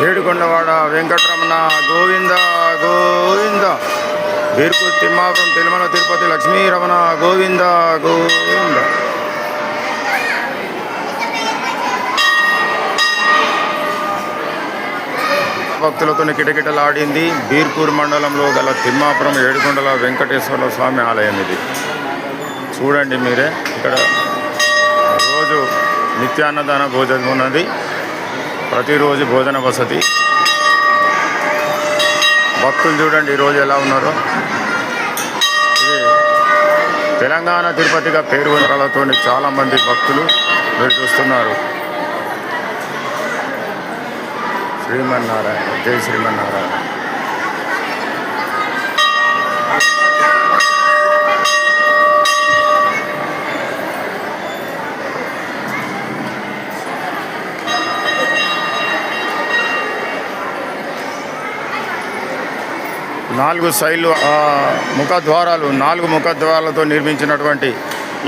ఏడుకొండవాడ వెంకటరమణ గోవింద గోవింద. బీర్పూర్ తిమ్మాపురం తిరుమల తిరుపతి లక్ష్మీ రమణ గోవింద గోవింద. భక్తులతో కిటకిటలాడింది బీర్పూర్ మండలంలో గల తిమ్మాపురం ఏడుకొండల వెంకటేశ్వర స్వామి ఆలయం. ఇది చూడండి మీరే. ఇక్కడ రోజు నిత్యాన్నదాన భోజనం ఉన్నది. ప్రతిరోజు భోజన వసతి. భక్తులు చూడండి ఈరోజు ఎలా ఉన్నారో. ఇది తెలంగాణ తిరుపతిగా పేరు వనరాలతో చాలామంది భక్తులు మీరు చూస్తున్నారు. శ్రీమన్నారాయణ, జై శ్రీమన్నారాయణ. నాలుగు సైళ్ళు ముఖద్వారాలు, 4 ముఖద్వారాలతో నిర్మించినటువంటి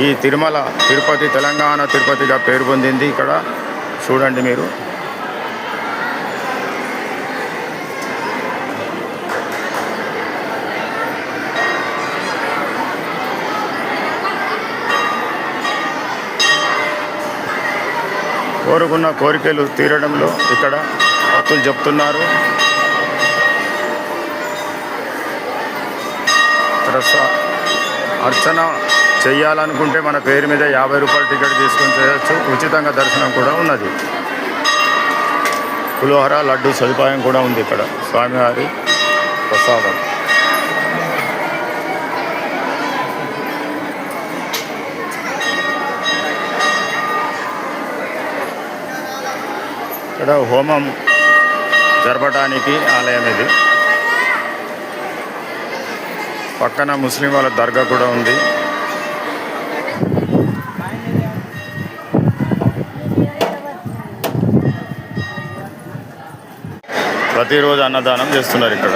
ఈ తిరుమల తిరుపతి తెలంగాణ తిరుపతిగా పేరు పొందింది. ఇక్కడ చూడండి మీరు. కోరుకున్న కోరికలు తీరడంలో ఇక్కడ భక్తులు చెప్తున్నారు. అర్చన చేయాలనుకుంటే మన పేరు మీద 50 రూపాయల టికెట్ తీసుకొని చేయొచ్చు. ఉచితంగా దర్శనం కూడా ఉన్నది. పులిహోర లడ్డు సదుపాయం కూడా ఉంది ఇక్కడ. స్వామివారి ప్రసాదం. ఇక్కడ హోమం జరపడానికి ఆలయం ఇది. పక్కన ముస్లిం వాళ్ళ దర్గా కూడా ఉంది. ప్రతిరోజు అన్నదానం చేస్తున్నారు ఇక్కడ.